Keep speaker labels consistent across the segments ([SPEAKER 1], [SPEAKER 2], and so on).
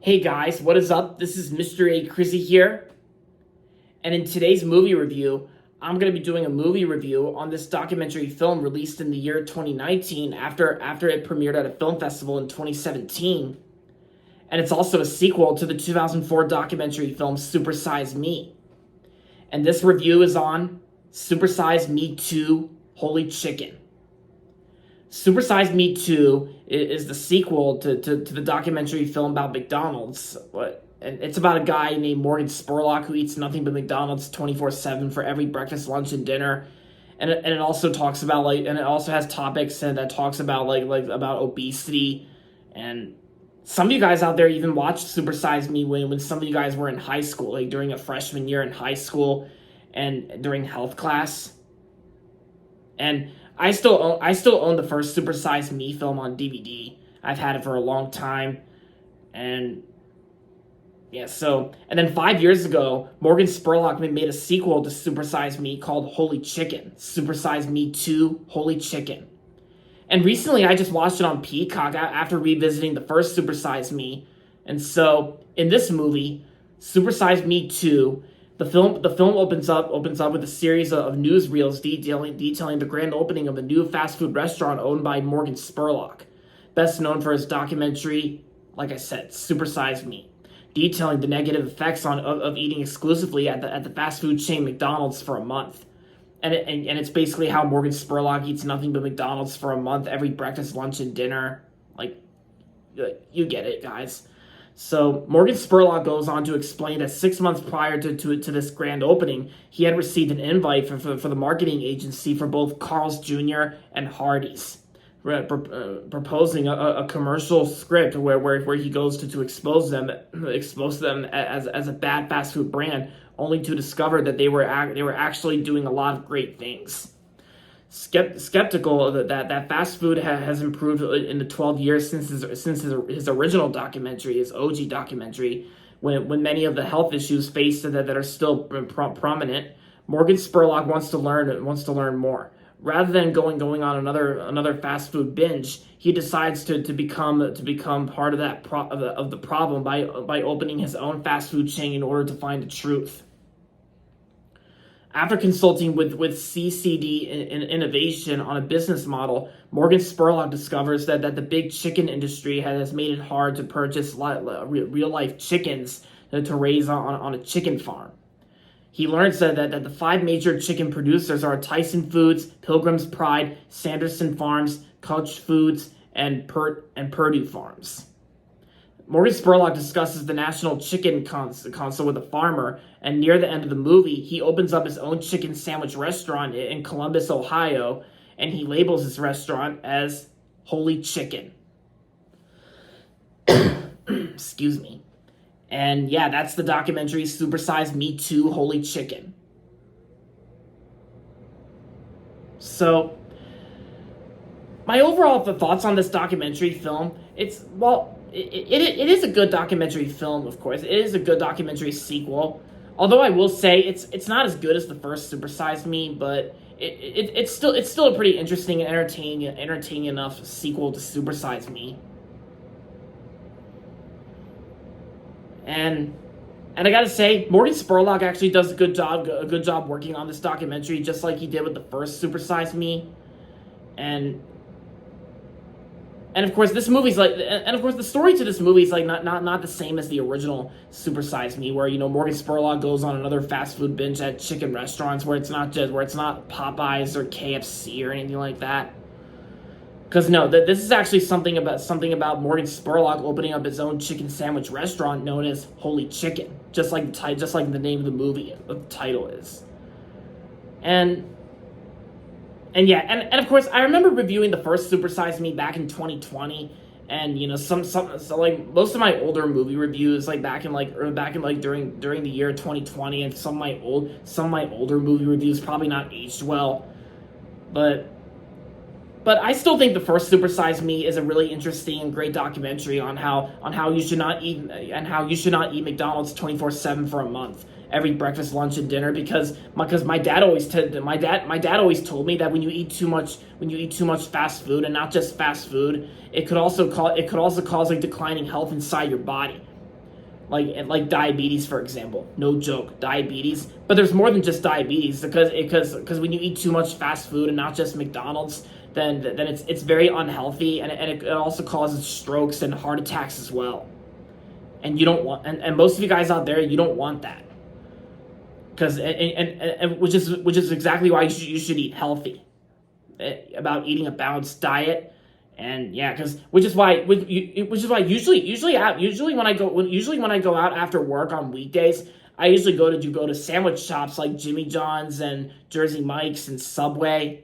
[SPEAKER 1] Hey guys, what is up? This is Mr. A. Crizzy here, and in today's movie review, I'm going to be doing a movie review on this documentary film released in the year 2019 after it premiered at a film festival in 2017, and it's also a sequel to the 2004 documentary film Super Size Me. And this review is on Super Size Me 2: Holy Chicken. Super Size Me 2 is the sequel to the documentary film about McDonald's. And it's about a guy named Morgan Spurlock who eats nothing but McDonald's 24/7 for every breakfast, lunch, and dinner. And it also talks about and it also has topics that talks about about obesity. And some of you guys out there even watched Super Size Me when some of you guys were in high school, like during a freshman year in high school and during health class. And I still own the first Super Size Me film on DVD. I've had it for a long time. And yeah, and then 5 years ago, Morgan Spurlock made a sequel to Super Size Me called Holy Chicken. Super Size Me 2: Holy Chicken. And recently I just watched it on Peacock after revisiting the first Super Size Me. And so in this movie, Super Size Me 2, the film opens up with a series of newsreels detailing the grand opening of a new fast food restaurant owned by Morgan Spurlock, best known for his documentary, like I said, Super Size Me, detailing the negative effects of eating exclusively at the fast food chain McDonald's for a month. And it's basically how Morgan Spurlock eats nothing but McDonald's for a month, every breakfast, lunch, and dinner. Like, you get it, guys. So Morgan Spurlock goes on to explain that 6 months prior to this grand opening, he had received an invite for the marketing agency for both Carl's Jr. and Hardee's, proposing a commercial script where he goes to expose them as a bad fast food brand, only to discover that they were actually doing a lot of great things. Skeptical that fast food has improved in the 12 years since his original documentary, his OG documentary, when many of the health issues faced that are still prominent, Morgan Spurlock wants to learn more. Rather than going on another fast food binge, he decides to become part of the problem by opening his own fast food chain in order to find the truth. After consulting with CCD Innovation on a business model, Morgan Spurlock discovers that the big chicken industry has made it hard to purchase real-life chickens to raise on a chicken farm. He learns that the 5 major chicken producers are Tyson Foods, Pilgrim's Pride, Sanderson Farms, Couch Foods, and Purdue Farms. Morgan Spurlock discusses the National Chicken Council with a farmer, and near the end of the movie, he opens up his own chicken sandwich restaurant in Columbus, Ohio, and he labels his restaurant as Holy Chicken. Excuse me. And yeah, that's the documentary Super Size Me 2: Holy Chicken. So, my overall thoughts on this documentary film, it is a good documentary film, of course. It is a good documentary sequel. Although I will say it's not as good as the first Super Size Me, but it's still a pretty interesting and entertaining enough sequel to Super Size Me. And I gotta say, Morgan Spurlock actually does a good job working on this documentary, just like he did with the first Super Size Me. And of course, the story to this movie is not the same as the original Super Size Me, where Morgan Spurlock goes on another fast food binge at chicken restaurants where it's not Popeyes or KFC or anything like that. Because no, this is actually something about Morgan Spurlock opening up his own chicken sandwich restaurant known as Holy Chicken, just like the name of the movie, the title is. And yeah, and of course, I remember reviewing the first Super Size Me back in 2020, and so most of my older movie reviews back in during the year 2020, and some of my older movie reviews probably not aged well, but I still think the first Super Size Me is a really interesting and great documentary on how you should not eat McDonald's 24/7 for a month, every breakfast, lunch, and dinner, because my dad always told me that when you eat too much fast food, and not just fast food, it could also cause declining health inside your body. like diabetes, for example. No joke, diabetes. But there's more than just diabetes, because when you eat too much fast food and not just McDonald's, then it's very unhealthy, and it also causes strokes and heart attacks as well. And you don't want, and most of you guys out there, you don't want that, because and which is exactly why you should eat healthy, about eating a balanced diet. And yeah, which is why usually when I go out after work on weekdays, I usually go to sandwich shops like Jimmy John's and Jersey Mike's and Subway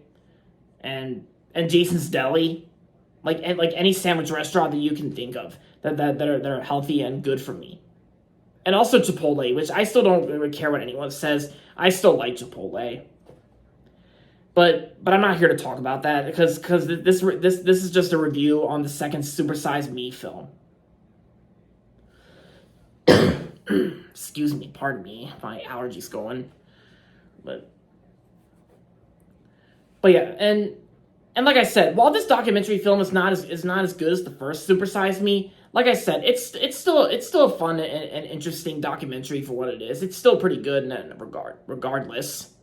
[SPEAKER 1] and Jason's Deli, like any sandwich restaurant that you can think of that are healthy and good for me. And also Chipotle, which I still don't really care what anyone says. I still like Chipotle. But I'm not here to talk about that, because this is just a review on the second Super Size Me film. Excuse me, pardon me, my allergies going. But yeah, and like I said, while this documentary film is not as good as the first Super Size Me, like I said, it's still a fun and interesting documentary for what it is. It's still pretty good in that regardless.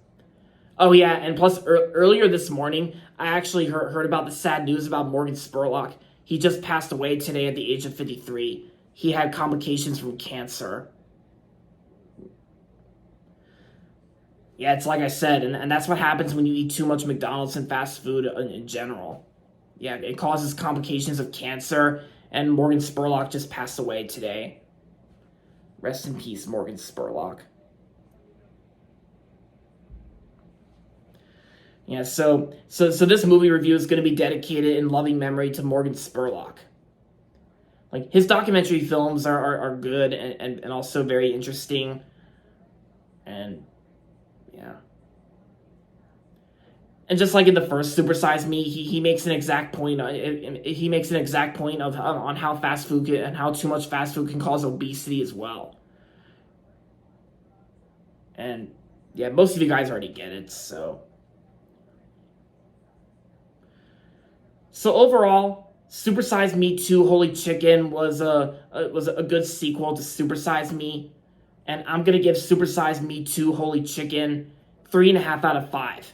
[SPEAKER 1] Oh yeah, and plus earlier this morning, I actually heard about the sad news about Morgan Spurlock. He just passed away today at the age of 53. He had complications from cancer. Yeah, it's like I said, and that's what happens when you eat too much McDonald's and fast food in general. Yeah, it causes complications of cancer, and Morgan Spurlock just passed away today. Rest in peace, Morgan Spurlock. Yeah, so this movie review is going to be dedicated in loving memory to Morgan Spurlock. Like, his documentary films are good and also very interesting. And yeah. And just like in the first Super Size Me, he makes an exact point. He makes an exact point of on how fast food and how too much fast food can cause obesity as well. And yeah, most of you guys already get it. So overall, Super Size Me 2 Holy Chicken was a good sequel to Super Size Me, and I'm gonna give Super Size Me 2 Holy Chicken 3.5 out of 5.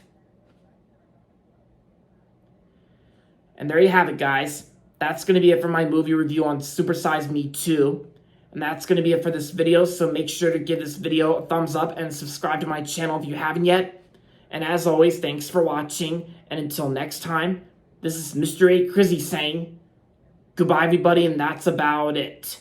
[SPEAKER 1] And there you have it, guys. That's gonna be it for my movie review on Super Size Me 2. And that's gonna be it for this video, so make sure to give this video a thumbs up and subscribe to my channel if you haven't yet. And as always, thanks for watching, and until next time, this is Mr. A. Crizzy saying goodbye, everybody, and that's about it.